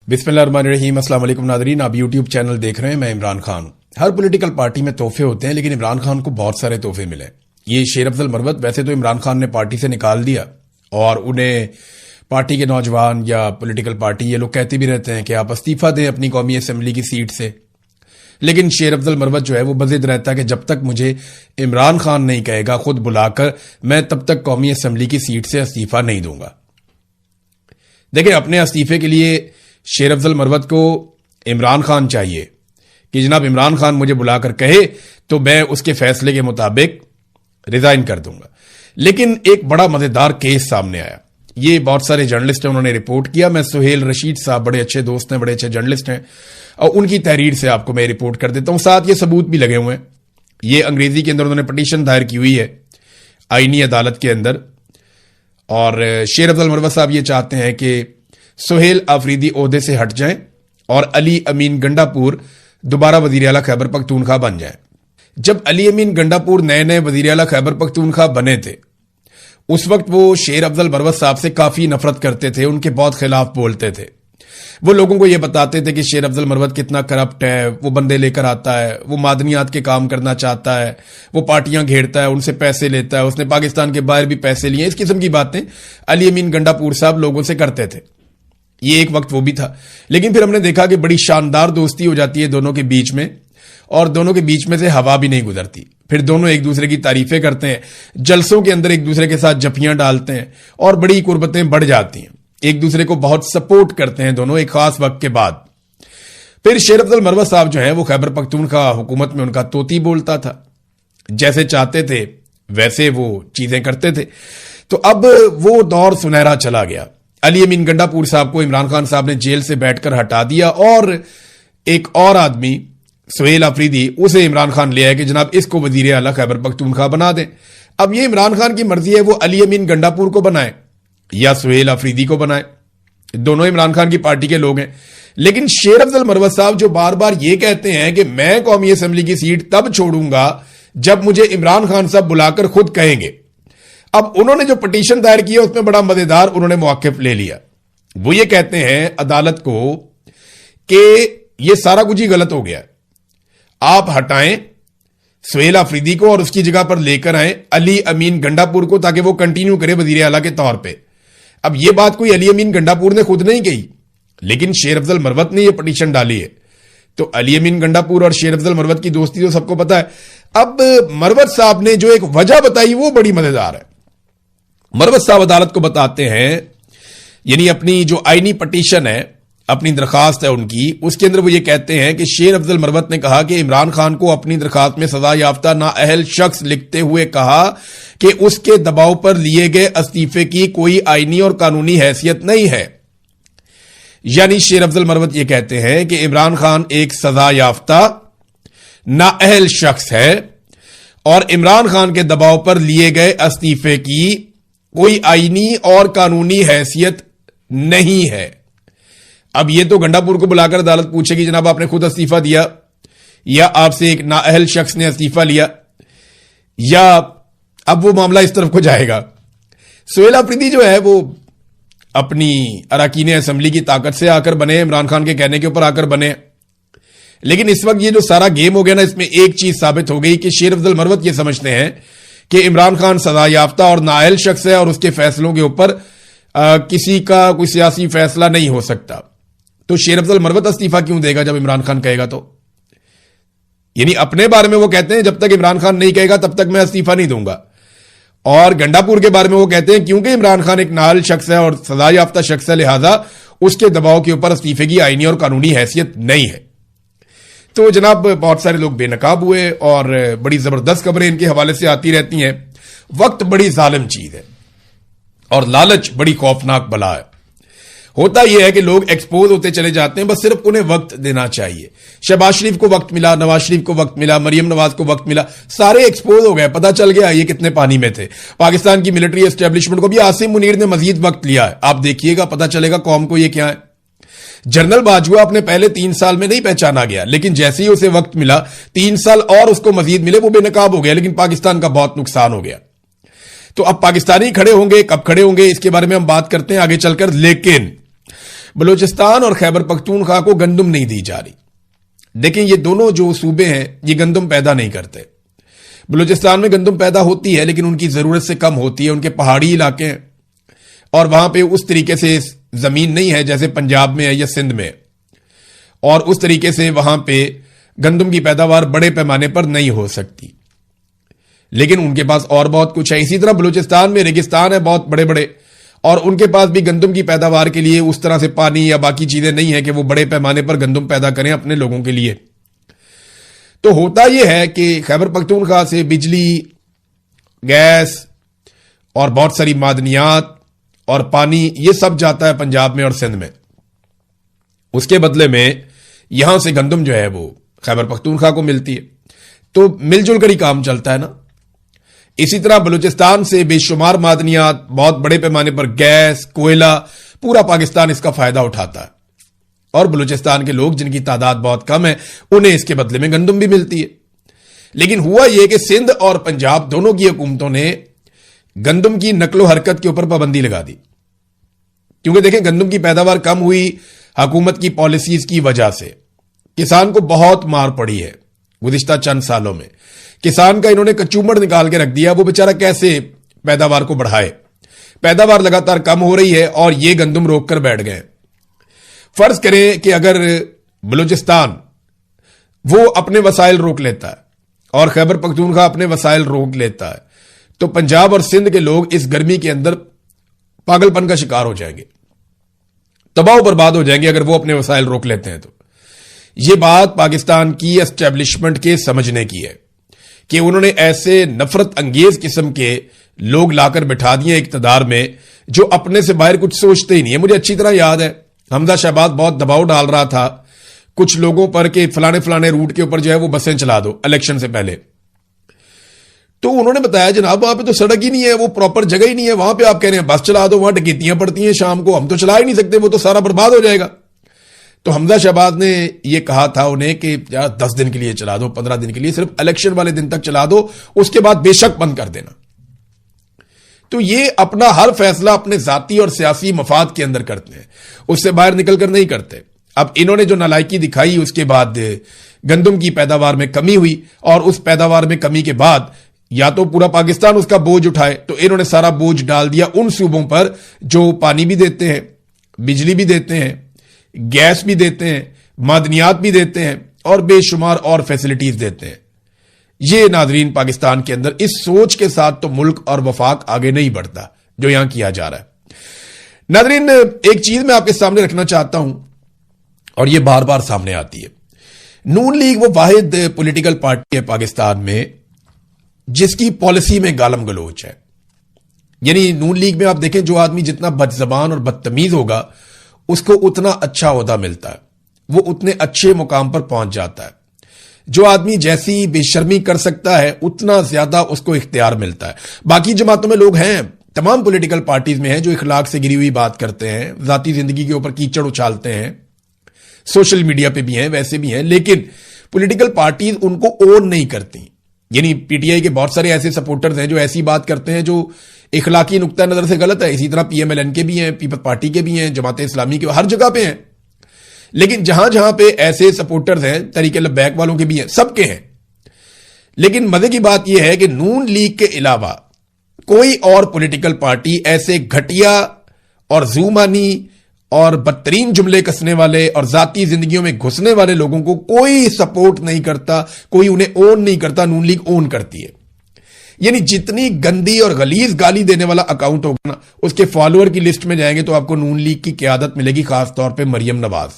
बिस्मिल्लाहिर्रहमानिर्रहीम। अस्सलाम वालेकुम नादरीन, आप यूट्यूब चैनल देख रहे हैं। मैं इमरान खान। हर पॉलिटिकल पार्टी में तोहफे होते हैं, लेकिन इमरान खान को बहुत सारे तोहफे मिले। ये शेर अफजल मरवत वैसे तो इमरान खान ने पार्टी से निकाल दिया और उन्हें पार्टी के नौजवान या पॉलिटिकल पार्टी ये लोग कहते भी रहते हैं कि आप इस्तीफा दें अपनी कौमी असेंबली की सीट से, लेकिन शेर अफजल मरवत जो है वो बज़िद रहता है कि जब तक मुझे इमरान खान नहीं कहेगा खुद बुलाकर, मैं तब तक कौमी असेंबली की सीट से इस्तीफा नहीं दूंगा। देखिए, अपने इस्तीफे के लिए शेर अफजल मरवत को इमरान खान चाहिए कि जनाब इमरान खान मुझे बुलाकर कहे तो मैं उसके फैसले के मुताबिक रिजाइन कर दूंगा। लेकिन एक बड़ा मजेदार केस सामने आया। ये बहुत सारे जर्नलिस्ट हैं, उन्होंने रिपोर्ट किया। मैं सुहेल रशीद साहब बड़े अच्छे दोस्त हैं, बड़े अच्छे जर्नलिस्ट हैं, और उनकी तहरीर से आपको मैं रिपोर्ट कर देता हूं। साथ ये सबूत भी लगे हुए हैं। ये अंग्रेजी के अंदर उन्होंने पटिशन दायर की हुई है आईनी अदालत के अंदर, और शेर अफजल मरवत साहब ये चाहते हैं कि सुहेल आफरीदी ओहदे से हट जाएं और अली अमीन गंडापुर दोबारा वजीर आला खैबर पख्तूनख्वा बन जाएं। जब अली अमीन गंडापुर नए नए वजीर आला खैबर पख्तूनख्वा बने थे, उस वक्त वो शेर अफजल मरवत साहब से काफी नफरत करते थे, उनके बहुत खिलाफ बोलते थे। वो लोगों को ये बताते थे कि शेर अफजल मरवत कितना करप्ट है, वो बंदे लेकर आता है, वो मादनियात के काम करना चाहता है, वो पार्टियां घेरता है, उनसे पैसे लेता है, उसने पाकिस्तान के बाहर भी पैसे लिए। इस किस्म की बातें अली अमीन गंडापुर साहब लोगों से करते थे। ये एक वक्त वो भी था, लेकिन फिर हमने देखा कि बड़ी शानदार दोस्ती हो जाती है दोनों के बीच में, और दोनों के बीच में से हवा भी नहीं गुजरती। फिर दोनों एक दूसरे की तारीफें करते हैं, जलसों के अंदर एक दूसरे के साथ जफियां डालते हैं, और बड़ी कुर्बतें बढ़ जाती हैं। एक दूसरे को बहुत सपोर्ट करते हैं दोनों एक खास वक्त के बाद। फिर शेर अफजल मरवत साहब जो है वो खैबर पख्तूनख्वा हुकूमत में उनका तोती बोलता था, जैसे चाहते थे वैसे वो चीजें करते थे। तो अब वो दौर सुनहरा चला गया। अली अमीन गंडापुर साहब को इमरान खान साहब ने जेल से बैठकर हटा दिया, और एक और आदमी सुहेल आफरीदी, उसे इमरान खान ले आए कि जनाब इसको वजीर आला खैबर पख्तूनख्वा बना दें। अब ये इमरान खान की मर्जी है, वो अली अमीन गंडापुर को बनाए या सुहेल आफरीदी को बनाए। दोनों इमरान खान की पार्टी के लोग हैं। लेकिन शेर अफजल मरवत साहब जो बार बार ये कहते हैं कि मैं कौमी असेंबली की सीट तब छोड़ूंगा जब मुझे इमरान खान साहब बुलाकर खुद कहेंगे। अब उन्होंने जो पटिशन दायर किया उसमें बड़ा मजेदार उन्होंने मौकिफ ले लिया। वो ये कहते हैं अदालत को कि ये सारा कुछ ही गलत हो गया, आप हटाएं सुहेल आफरीदी को और उसकी जगह पर लेकर आए अली अमीन गंडापुर को, ताकि वो कंटिन्यू करे वजीर आला के तौर पे। अब ये बात कोई अली अमीन गंडापुर ने खुद नहीं कही, लेकिन शेर अफजल मरवत ने ये पटिशन डाली है। तो अली अमीन गंडापुर और शेर अफजल मरवत की दोस्ती तो सबको पता है। अब मरवत साहब ने जो एक वजह बताई वो बड़ी मजेदार है। मरवत साहब अदालत को बताते हैं, यानी अपनी जो आईनी पटिशन है, अपनी दरखास्त है उनकी, उसके अंदर वो ये कहते हैं कि शेर अफजल मरवत ने कहा कि इमरान खान को अपनी दरखास्त में सजा याफ्ता नाअहल शख्स लिखते हुए कहा कि उसके दबाव पर लिए गए इस्तीफे की कोई आईनी और कानूनी हैसियत नहीं है। यानी शेर अफजल मरवत ये कहते हैं कि इमरान खान एक सजा याफ्ता नाअहल शख्स है और इमरान खान के दबाव पर लिए गए इस्तीफे की कोई आईनी और कानूनी हैसियत नहीं है। अब ये तो गंडापुर को बुलाकर अदालत पूछेगी जनाब आपने खुद इस्तीफा दिया या आपसे एक नाअहल शख्स ने इस्तीफा लिया, या अब वो मामला इस तरफ को जाएगा। सुहेल आफरीदी जो है वो अपनी अरकान असेंबली की ताकत से आकर बने, इमरान खान के कहने के ऊपर आकर बने। लेकिन इस वक्त ये जो सारा गेम हो गया ना, इसमें एक चीज साबित हो गई कि शेर अफजल मरवत ये समझते हैं कि इमरान खान सजा याफ्ता और नाअहल शख्स है और उसके फैसलों के ऊपर किसी का कोई सियासी फैसला नहीं हो सकता। तो शेर अफजल मरवत इस्तीफा क्यों देगा जब इमरान खान कहेगा? तो यानी अपने बारे में वो कहते हैं जब तक इमरान खान नहीं कहेगा तब तक मैं इस्तीफा नहीं दूंगा, और गंडापुर के बारे में वो कहते हैं क्योंकि इमरान खान एक नाअहल शख्स है और सजा याफ्ता शख्स है, लिहाजा उसके दबाव के ऊपर इस्तीफे की आईनी और कानूनी हैसियत नहीं है। तो जनाब बहुत सारे लोग बेनकाब हुए और बड़ी जबरदस्त खबरें इनके हवाले से आती रहती हैं। वक्त बड़ी जालिम चीज है और लालच बड़ी खौफनाक बला है। होता यह है कि लोग एक्सपोज होते चले जाते हैं, बस सिर्फ उन्हें वक्त देना चाहिए। शहबाज शरीफ को वक्त मिला, नवाज शरीफ को वक्त मिला, मरियम नवाज को वक्त मिला, सारे एक्सपोज हो गए, पता चल गया ये कितने पानी में थे। पाकिस्तान की मिलिट्री एस्टेब्लिशमेंट को भी आसिम मुनीर ने मजीद वक्त लिया है। आप देखिएगा, पता चलेगा कौम को ये क्या है। जनरल बाजवा अपने पहले 3 साल में नहीं पहचाना गया, लेकिन जैसे ही उसे वक्त मिला 3 साल और उसको मजीद मिले, वो बेनकाब हो गया, लेकिन पाकिस्तान का बहुत नुकसान हो गया। तो अब पाकिस्तानी खड़े होंगे, कब खड़े होंगे इसके बारे में हम बात करते हैं आगे चलकर। लेकिन بلوچستان اور خیبر پختونخوا کو گندم نہیں دی جا رہی. دیکھیں یہ دونوں جو صوبے ہیں یہ گندم پیدا نہیں کرتے. بلوچستان میں گندم پیدا ہوتی ہے لیکن ان کی ضرورت سے کم ہوتی ہے. ان کے پہاڑی علاقے ہیں اور وہاں پہ اس طریقے سے زمین نہیں ہے جیسے پنجاب میں ہے یا سندھ میں, اور اس طریقے سے وہاں پہ گندم کی پیداوار بڑے پیمانے پر نہیں ہو سکتی. لیکن ان کے پاس اور بہت کچھ ہے. اسی طرح بلوچستان میں ریگستان ہے بہت بڑے بڑے, اور ان کے پاس بھی گندم کی پیداوار کے لیے اس طرح سے پانی یا باقی چیزیں نہیں ہیں کہ وہ بڑے پیمانے پر گندم پیدا کریں اپنے لوگوں کے لیے. تو ہوتا یہ ہے کہ خیبر پختونخوا سے بجلی, گیس اور بہت ساری معدنیات اور پانی یہ سب جاتا ہے پنجاب میں اور سندھ میں. اس کے بدلے میں یہاں سے گندم جو ہے وہ خیبر پختونخوا کو ملتی ہے. تو مل جل کر ہی کام چلتا ہے نا. اسی طرح بلوچستان سے بے شمار معدنیات, بہت بڑے پیمانے پر گیس, کوئلہ, پورا پاکستان اس کا فائدہ اٹھاتا ہے. اور بلوچستان کے لوگ جن کی تعداد بہت کم ہے انہیں اس کے بدلے میں گندم بھی ملتی ہے. لیکن ہوا یہ کہ سندھ اور پنجاب دونوں کی حکومتوں نے گندم کی نقل و حرکت کے اوپر پابندی لگا دی. کیونکہ دیکھیں گندم کی پیداوار کم ہوئی حکومت کی پالیسیز کی وجہ سے. کسان کو بہت مار پڑی ہے گزشتہ چند سالوں میں. کسان کا انہوں نے کچومڑ نکال کے رکھ دیا. وہ بیچارہ کیسے پیداوار کو بڑھائے. پیداوار لگاتار کم ہو رہی ہے اور یہ گندم روک کر بیٹھ گئے. فرض کریں کہ اگر بلوچستان وہ اپنے وسائل روک لیتا ہے اور خیبر پختونخوا اپنے وسائل روک لیتا ہے تو پنجاب اور سندھ کے لوگ اس گرمی کے اندر پاگل پن کا شکار ہو جائیں گے, تباہ و برباد ہو جائیں گے اگر وہ اپنے وسائل روک لیتے ہیں. تو یہ بات پاکستان کی اسٹیبلشمنٹ کے سمجھنے کی ہے کہ انہوں نے ایسے نفرت انگیز قسم کے لوگ لا کر بٹھا دیے اقتدار میں جو اپنے سے باہر کچھ سوچتے ہی نہیں ہے. مجھے اچھی طرح یاد ہے حمزہ شہباز بہت دباؤ ڈال رہا تھا کچھ لوگوں پر کہ فلانے روٹ کے اوپر جو ہے وہ بسیں چلا دو الیکشن سے پہلے. تو انہوں نے بتایا جناب وہاں پہ تو سڑک ہی نہیں ہے, وہ پراپر جگہ ہی نہیں ہے, وہاں پہ آپ کہہ رہے ہیں بس چلا دو, وہاں ڈکیتیاں پڑتی ہیں شام کو, ہم تو چلا ہی نہیں سکتے, وہ تو سارا برباد ہو جائے گا. تو حمزہ شہباز نے یہ کہا تھا انہیں کہ یار 10 دن کے لیے چلا دو, 15 دن کے لیے, صرف الیکشن والے دن تک چلا دو, اس کے بعد بے شک بند کر دینا. تو یہ اپنا ہر فیصلہ اپنے ذاتی اور سیاسی مفاد کے اندر کرتے ہیں, اس سے باہر نکل کر نہیں کرتے. اب انہوں نے جو نالائکی دکھائی اس کے بعد گندم کی پیداوار میں کمی ہوئی, اور اس پیداوار میں کمی کے بعد یا تو پورا پاکستان اس کا بوجھ اٹھائے, تو انہوں نے سارا بوجھ ڈال دیا ان صوبوں پر جو پانی بھی دیتے ہیں, بجلی بھی دیتے ہیں, گیس بھی دیتے ہیں, معدنیات بھی دیتے ہیں اور بے شمار اور فیسلٹیز دیتے ہیں. یہ ناظرین پاکستان کے اندر اس سوچ کے ساتھ تو ملک اور وفاق آگے نہیں بڑھتا جو یہاں کیا جا رہا ہے. ناظرین ایک چیز میں آپ کے سامنے رکھنا چاہتا ہوں اور یہ بار بار سامنے آتی ہے. نون لیگ وہ واحد پولیٹیکل پارٹی ہے پاکستان میں جس کی پالیسی میں گالم گلوچ ہے. یعنی نون لیگ میں آپ دیکھیں جو آدمی جتنا بد زبان اور بدتمیز ہوگا اس کو اتنا اچھا عہدہ ملتا ہے, وہ اتنے اچھے مقام پر پہنچ جاتا ہے. جو آدمی جیسی بے شرمی کر سکتا ہے اتنا زیادہ اس کو اختیار ملتا ہے. باقی جماعتوں میں لوگ ہیں, تمام پولیٹیکل پارٹیز میں ہیں جو اخلاق سے گری ہوئی بات کرتے ہیں, ذاتی زندگی کے اوپر کیچڑ اچھالتے ہیں, سوشل میڈیا پہ بھی ہیں, ویسے بھی ہیں, لیکن پولیٹیکل پارٹیز ان کو اون نہیں کرتی. یعنی پی ٹی آئی کے بہت سارے ایسے سپورٹرز ہیں جو ایسی بات کرتے ہیں جو اخلاقی نقطہ نظر سے غلط ہے. اسی طرح پی ایم ایل این کے بھی ہیں, پیپلز پارٹی کے بھی ہیں, جماعت اسلامی کے, ہر جگہ پہ ہیں. لیکن جہاں جہاں پہ ایسے سپورٹرز ہیں, تحریک لبیک والوں کے بھی ہیں, سب کے ہیں. لیکن مزے کی بات یہ ہے کہ نون لیگ کے علاوہ کوئی اور پولیٹیکل پارٹی ایسے گھٹیا اور زومانی اور بدترین جملے کسنے والے اور ذاتی زندگیوں میں گھسنے والے لوگوں کو کوئی سپورٹ نہیں کرتا, کوئی انہیں اون نہیں کرتا. نون لیگ اون کرتی ہے. یعنی جتنی گندی اور غلیظ گالی دینے والا اکاؤنٹ ہوگا نا, اس کے فالوور کی لسٹ میں جائیں گے تو آپ کو نون لیگ کی قیادت ملے گی, خاص طور پہ مریم نواز.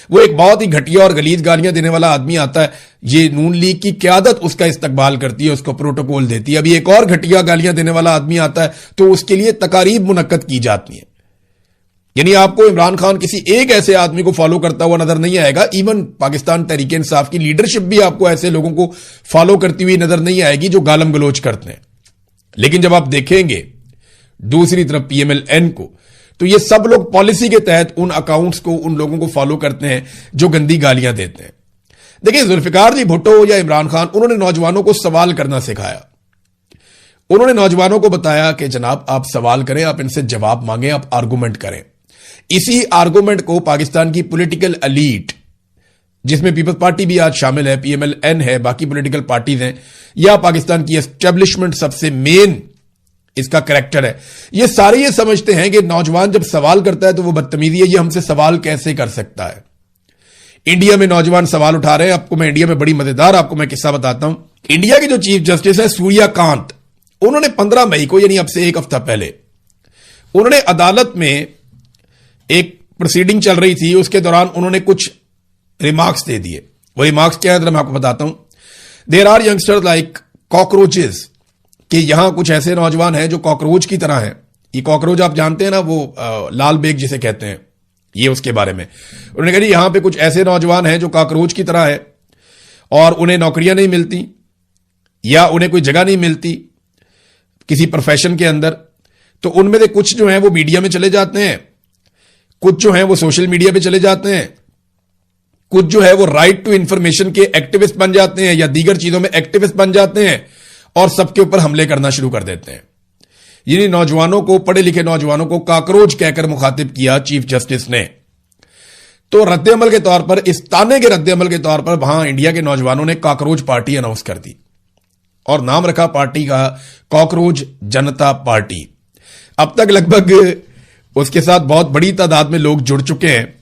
وہ ایک بہت ہی گھٹیا اور غلیظ گالیاں دینے والا آدمی آتا ہے, یہ نون لیگ کی قیادت اس کا استقبال کرتی ہے, اس کو پروٹوکول دیتی ہے. ابھی ایک اور گھٹیا گالیاں دینے والا آدمی آتا ہے تو اس کے لیے تقاریب منعقد کی جاتی ہیں. یعنی آپ کو عمران خان کسی ایک ایسے آدمی کو فالو کرتا ہوا نظر نہیں آئے گا. ایون پاکستان تحریک انصاف کی لیڈرشپ بھی آپ کو ایسے لوگوں کو فالو کرتی ہوئی نظر نہیں آئے گی جو گالم گلوچ کرتے ہیں. لیکن جب آپ دیکھیں گے دوسری طرف پی ایم ایل این کو, تو یہ سب لوگ پالیسی کے تحت ان اکاؤنٹس کو, ان لوگوں کو فالو کرتے ہیں جو گندی گالیاں دیتے ہیں. دیکھیں ذوالفقار علی بھٹو یا عمران خان, انہوں نے نوجوانوں کو سوال کرنا سکھایا. انہوں نے نوجوانوں کو بتایا کہ جناب آپ سوال کریں, آپ ان سے جواب مانگیں, آپ آرگومنٹ کریں. इसी आर्गुमेंट को पाकिस्तान की पॉलिटिकल एलीट, जिसमें पीपल्स पार्टी भी आज शामिल है, PMLN है, बाकी पॉलिटिकल पार्टीज हैं, या पाकिस्तान की एस्टेब्लिशमेंट सबसे मेन इसका करैक्टर है, ये सारे ये समझते हैं कि नौजवान जब सवाल करता है तो वो बदतमीजी है, ये हमसे सवाल कैसे कर सकता है। इंडिया में नौजवान सवाल उठा रहे हैं। आपको मैं इंडिया में बड़ी मजेदार आपको मैं किस्सा बताता हूं। इंडिया के जो चीफ जस्टिस है सूर्यकांत, उन्होंने 15 मई को, यानी अब से एक हफ्ता पहले, उन्होंने अदालत में एक प्रोसीडिंग चल रही थी, उसके दौरान उन्होंने कुछ रिमार्क्स दे दिए। वो रिमार्क्स क्या है जरा मैं आपको बताता हूं। There are youngsters like cockroaches, कि यहां कुछ ऐसे नौजवान हैं जो कॉकरोच की तरह हैं। ये कॉकरोच आप जानते हैं ना, वो लाल बेग जिसे कहते हैं, ये उसके बारे में उन्होंने कहा यहां पे कुछ ऐसे नौजवान हैं जो कॉकरोच की तरह है और उन्हें नौकरियां नहीं मिलती या उन्हें कोई जगह नहीं मिलती किसी प्रोफेशन के अंदर। तो उनमें से कुछ जो हैं वो मीडिया में चले जाते हैं, कुछ जो हैं वो सोशल मीडिया पे चले जाते हैं, कुछ जो है वो राइट टू इंफॉर्मेशन के एक्टिविस्ट बन जाते हैं या दीगर चीजों में एक्टिविस्ट बन जाते हैं और सबके ऊपर हमले करना शुरू कर देते हैं। यानी नौजवानों को, पढ़े लिखे नौजवानों को काकरोच कहकर मुखातिब किया चीफ जस्टिस ने। तो रद्देअमल के तौर पर, इस ताने के रद्देअमल के तौर पर वहां इंडिया के नौजवानों ने काकरोच पार्टी अनाउंस कर दी और नाम रखा पार्टी का कॉकरोच जनता पार्टी। अब तक लगभग उसके साथ बहुत बड़ी तादाद में लोग जुड़ चुके हैं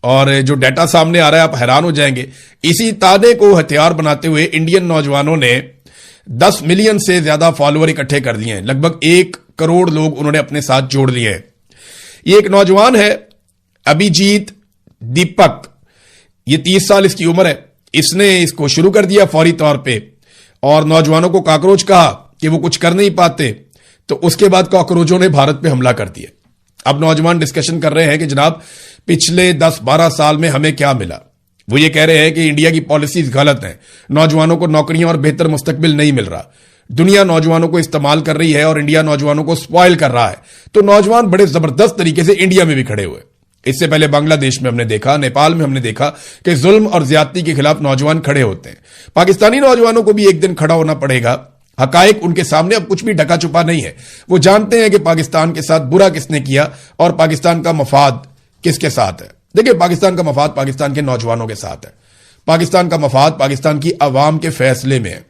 और जो डाटा सामने आ रहा है आप हैरान हो जाएंगे। इसी ताने को हथियार बनाते हुए इंडियन नौजवानों ने 10 मिलियन से ज्यादा फॉलोअर इकट्ठे कर दिए हैं। लगभग 1 करोड़ लोग उन्होंने अपने साथ जोड़ लिए हैं। ये एक नौजवान है अभिजीत दीपक, ये 30 साल इसकी उम्र है। इसने इसको शुरू कर दिया फौरी तौर पे और नौजवानों को कॉकरोच कहा कि वो कुछ कर नहीं पाते। तो उसके बाद कॉकरोचों ने भारत पे हमला कर दिया। अब नौजवान डिस्कशन कर रहे हैं कि जनाब पिछले 10-12 साल में हमें क्या मिला। वो ये कह रहे हैं कि इंडिया की पॉलिसीज गलत हैं, नौजवानों को नौकरियां और बेहतर मुस्तकबिल नहीं मिल रहा, दुनिया नौजवानों को इस्तेमाल कर रही है और इंडिया नौजवानों को स्पॉइल कर रहा है। तो नौजवान बड़े जबरदस्त तरीके से इंडिया में भी खड़े हुए। इससे पहले बांग्लादेश में हमने देखा, नेपाल में हमने देखा कि जुल्म और ज्यादती के खिलाफ नौजवान खड़े होते हैं। पाकिस्तानी नौजवानों को भी एक दिन खड़ा होना पड़ेगा। हकायक उनके सामने अब कुछ भी ढका छुपा नहीं है। वो जानते हैं कि पाकिस्तान के साथ बुरा किसने किया और पाकिस्तान का मफाद किसके साथ है। देखिए, पाकिस्तान का मफाद पाकिस्तान के नौजवानों के साथ है। पाकिस्तान का मफाद पाकिस्तान की आवाम के फैसले में है।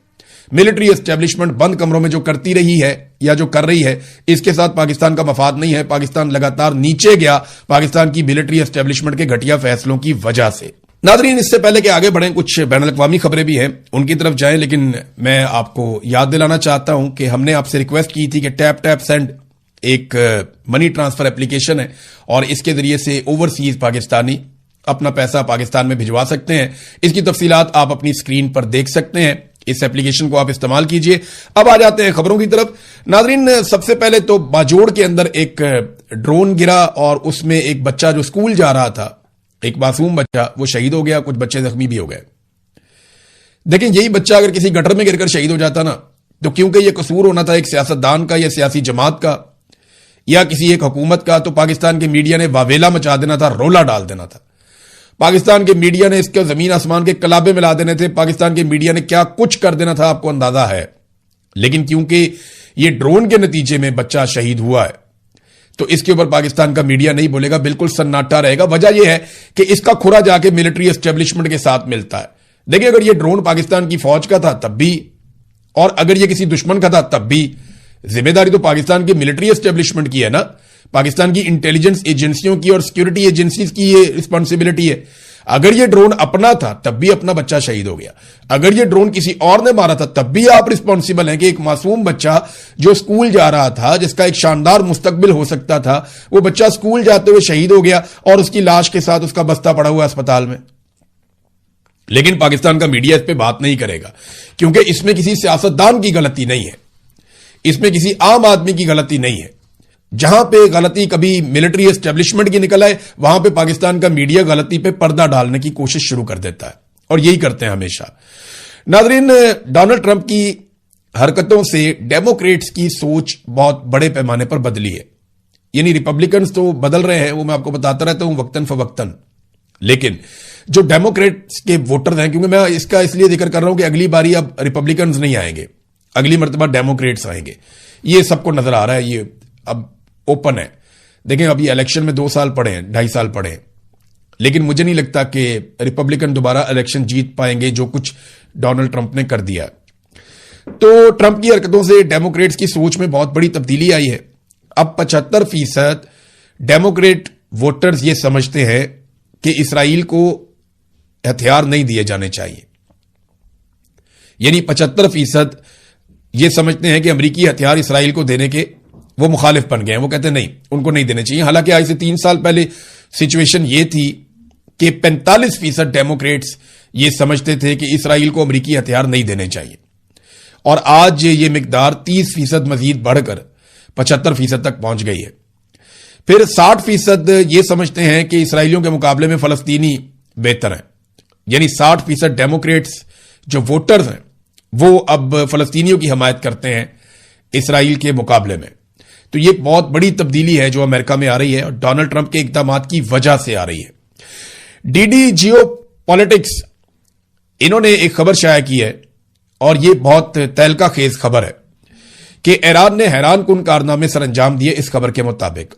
मिलिट्री एस्टेब्लिशमेंट बंद कमरों में जो करती रही है या जो कर रही है, इसके साथ पाकिस्तान का मफाद नहीं है। पाकिस्तान लगातार नीचे गया पाकिस्तान की मिलिट्री एस्टेब्लिशमेंट के घटिया फैसलों की वजह से। नादरीन, इससे पहले कि आगे बढ़ें, कुछ बैनुल-अक़वामी खबरें भी हैं, उनकी तरफ जाएं। लेकिन मैं आपको याद दिलाना चाहता हूं कि हमने आपसे रिक्वेस्ट की थी कि टैप टैप सेंड एक मनी ट्रांसफर एप्लीकेशन है और इसके जरिए से ओवरसीज पाकिस्तानी अपना पैसा पाकिस्तान में भिजवा सकते हैं। इसकी तफसीलात आप अपनी स्क्रीन पर देख सकते हैं। इस एप्लीकेशन को आप इस्तेमाल कीजिए। अब आ जाते हैं खबरों की तरफ। नादरीन, सबसे पहले तो बाजोड़ के अंदर एक ड्रोन गिरा और उसमें एक बच्चा जो स्कूल जा रहा था, एक मासूम बच्चा, वो शहीद हो गया। कुछ बच्चे जख्मी भी हो गए। देखिए, यही बच्चा अगर किसी गटर में गिरकर शहीद हो जाता ना, तो क्योंकि यह कसूर होना था एक सियासतदान का या सियासी जमात का या किसी एक हुकूमत का, तो पाकिस्तान के मीडिया ने वावेला मचा देना था, रोला डाल देना था। पाकिस्तान के मीडिया ने इसके जमीन आसमान के कलाबे मिला देने थे। पाकिस्तान के मीडिया ने क्या कुछ कर देना था, आपको अंदाजा है। लेकिन क्योंकि यह ड्रोन के नतीजे में बच्चा शहीद हुआ है, तो इसके ऊपर पाकिस्तान का मीडिया नहीं बोलेगा, बिल्कुल सन्नाटा रहेगा। वजह यह है कि इसका खुरा जाके मिलिट्री एस्टेब्लिशमेंट के साथ मिलता है। देखिए, अगर यह ड्रोन पाकिस्तान की फौज का था तब भी, और अगर यह किसी दुश्मन का था तब भी, जिम्मेदारी तो पाकिस्तान की मिलिट्री एस्टेब्लिशमेंट की है ना, पाकिस्तान की इंटेलिजेंस एजेंसियों की और सिक्योरिटी एजेंसीज की ये रिस्पॉन्सिबिलिटी है। अगर ये ड्रोन अपना था तब भी अपना बच्चा शहीद हो गया, अगर ये ड्रोन किसी और ने मारा था तब भी आप रिस्पॉन्सिबल हैं कि एक मासूम बच्चा जो स्कूल जा रहा था, जिसका एक शानदार मुस्तकबिल हो सकता था, वो बच्चा स्कूल जाते हुए शहीद हो गया और उसकी लाश के साथ उसका बस्ता पड़ा हुआ अस्पताल में। लेकिन पाकिस्तान का मीडिया इस पर बात नहीं करेगा क्योंकि इसमें किसी सियासतदान की गलती नहीं है, इसमें किसी आम आदमी की गलती नहीं है। जहां पे गलती कभी मिलिट्री एस्टेब्लिशमेंट की निकल आए, वहां पे पाकिस्तान का मीडिया गलती पे पर्दा डालने की कोशिश शुरू कर देता है और यही करते हैं हमेशा। नाज़रीन, डोनाल्ड ट्रंप की हरकतों से डेमोक्रेट्स की सोच बहुत बड़े पैमाने पर बदली है। यानी रिपब्लिकन्स तो बदल रहे हैं, वो मैं आपको बताता रहता हूं वक्तन फवक्तन, लेकिन जो डेमोक्रेट्स के वोटर्स हैं, क्योंकि मैं इसका इसलिए जिक्र कर रहा हूं कि अगली बारी अब रिपब्लिकन्स नहीं आएंगे, अगली मर्तबा डेमोक्रेट्स आएंगे। ये सबको नजर आ रहा है, ये अब ओपन है। دیکھیں ابھی الیکشن میں 2 سال پڑے ہیں، 2.5 سال پڑے ہیں، لیکن مجھے نہیں لگتا کہ ریپبلکن دوبارہ الیکشن جیت پائیں گے جو کچھ ڈونلڈ ٹرمپ نے کر دیا۔ تو ٹرمپ کی حرکتوں سے ڈیموکریٹس کی سوچ میں بہت بڑی تبدیلی آئی ہے۔ اب 75% ڈیموکریٹ ووٹرز یہ سمجھتے ہیں کہ اسرائیل کو ہتھیار نہیں دیے جانے چاہیے، یعنی 75% یہ سمجھتے ہیں کہ امریکی ہتھیار اسرائیل کو دینے کے وہ مخالف بن گئے ہیں، وہ کہتے ہیں نہیں، ان کو نہیں دینے چاہیے۔ حالانکہ آج سے 3 سال پہلے سچویشن یہ تھی کہ 45% ڈیموکریٹس یہ سمجھتے تھے کہ اسرائیل کو امریکی ہتھیار نہیں دینے چاہیے، اور آج یہ مقدار 30% مزید بڑھ کر 75% تک پہنچ گئی ہے۔ پھر 60% یہ سمجھتے ہیں کہ اسرائیلیوں کے مقابلے میں فلسطینی بہتر ہیں، یعنی 60% ڈیموکریٹس جو ووٹرز ہیں وہ اب فلسطینیوں کی حمایت کرتے ہیں اسرائیل کے مقابلے میں۔ تو یہ بہت بڑی تبدیلی ہے جو امریکہ میں آ رہی ہے، اور ڈونلڈ ٹرمپ کے اقدامات کی وجہ سے آ رہی ہے۔ ڈی ڈی جیو پالیٹکس انہوں نے ایک خبر شائع کی ہے، اور یہ بہت تہلکہ خیز خبر ہے کہ ایران نے حیران کن کارنامے سر انجام دیے۔ اس خبر کے مطابق